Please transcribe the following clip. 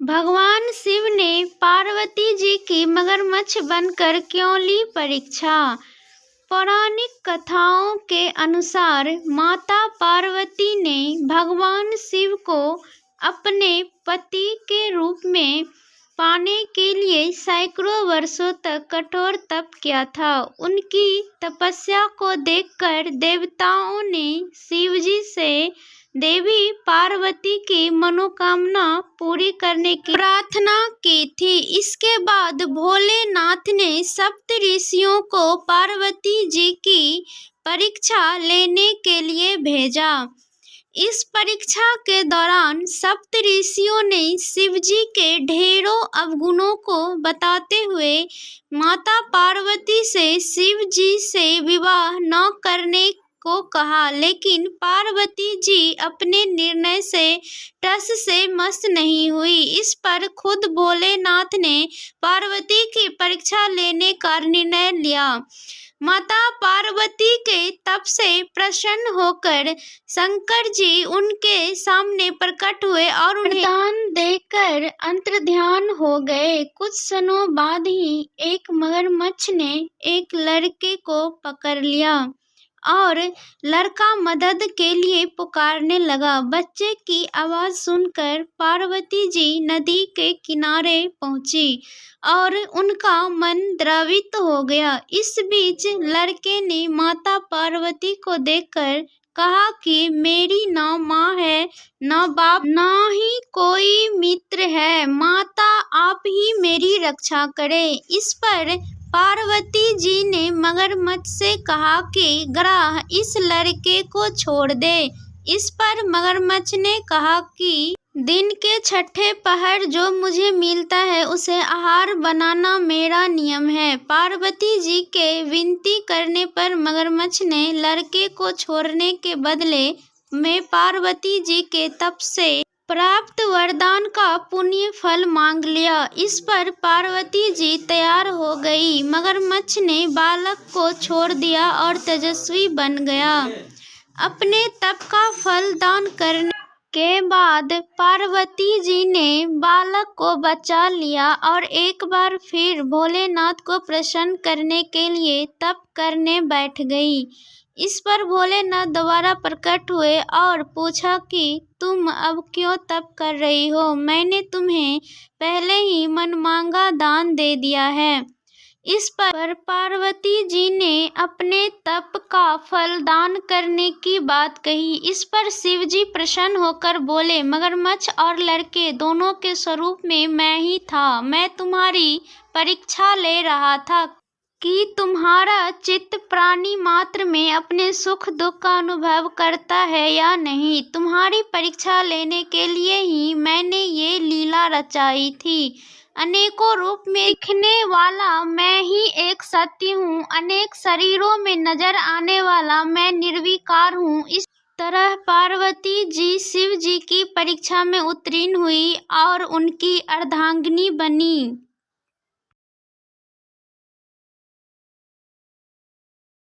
भगवान शिव ने पार्वती जी की मगरमच्छ बनकर क्यों ली परीक्षा? पौराणिक कथाओं के अनुसार माता पार्वती ने भगवान शिव को अपने पति के रूप में पाने के लिए सैकड़ों वर्षों तक कठोर तप किया था। उनकी तपस्या को देखकर देवताओं ने शिवजी से देवी पार्वती की मनोकामना पूरी करने की प्रार्थना की थी। इसके बाद भोलेनाथ ने सप्त ऋषियों को पार्वती जी की परीक्षा लेने के लिए भेजा। इस परीक्षा के दौरान सप्त ऋषियों ने शिवजी के ढेरों अवगुणों को बताते हुए माता पार्वती से शिव जी से विवाह न करने को कहा, लेकिन पार्वती जी अपने निर्णय से टस से मस नहीं हुई। इस पर खुद भोलेनाथ ने पार्वती की परीक्षा लेने का निर्णय लिया। माता पार्वती के तप से प्रसन्न होकर शंकर जी उनके सामने प्रकट हुए और उन्हें वरदान देकर अंतर्ध्यान हो गए। कुछ क्षणों बाद ही एक मगरमच्छ ने एक लड़के को पकड़ लिया और लड़का मदद के लिए पुकारने लगा। बच्चे की आवाज सुनकर पार्वती जी नदी के किनारे पहुंची और उनका मन द्रवित हो गया। इस बीच लड़के ने माता पार्वती को देखकर कहा कि मेरी न माँ है, न बाप, न ही कोई मित्र है। माता, आप ही मेरी रक्षा करें। इस पर पार्वती जी ने मगरमच्छ से कहा कि ग्राह इस लड़के को छोड़ दे। इस पर मगरमच्छ ने कहा कि दिन के छठे पहर जो मुझे मिलता है उसे आहार बनाना मेरा नियम है। पार्वती जी के विनती करने पर मगरमच्छ ने लड़के को छोड़ने के बदले में पार्वती जी के तप से प्राप्त वरदान का पुण्य फल मांग लिया। इस पर पार्वती जी तैयार हो गई। मगरमच्छ ने बालक को छोड़ दिया और तेजस्वी बन गया। अपने तप का फल दान करने के बाद पार्वती जी ने बालक को बचा लिया और एक बार फिर भोलेनाथ को प्रसन्न करने के लिए तप करने बैठ गई। इस पर भोलेनाथ दोबारा प्रकट हुए और पूछा कि तुम अब क्यों तप कर रही हो? मैंने तुम्हें पहले ही मनमांगा दान दे दिया है। इस पर पार्वती जी ने अपने तप का फल दान करने की बात कही। इस पर शिवजी प्रसन्न होकर बोले, मगरमच्छ और लड़के दोनों के स्वरूप में मैं ही था। मैं तुम्हारी परीक्षा ले रहा था कि तुम्हारा चित्त प्राणी मात्र में अपने सुख दुख का अनुभव करता है या नहीं। तुम्हारी परीक्षा लेने के लिए ही मैंने ये लीला रचाई थी। अनेकों रूप में दिखने वाला मैं ही एक सत्य हूँ। अनेक शरीरों में नजर आने वाला मैं निर्विकार हूँ। इस तरह पार्वती जी शिव जी की परीक्षा में उत्तीर्ण हुई और उनकी अर्धांगिनी बनी।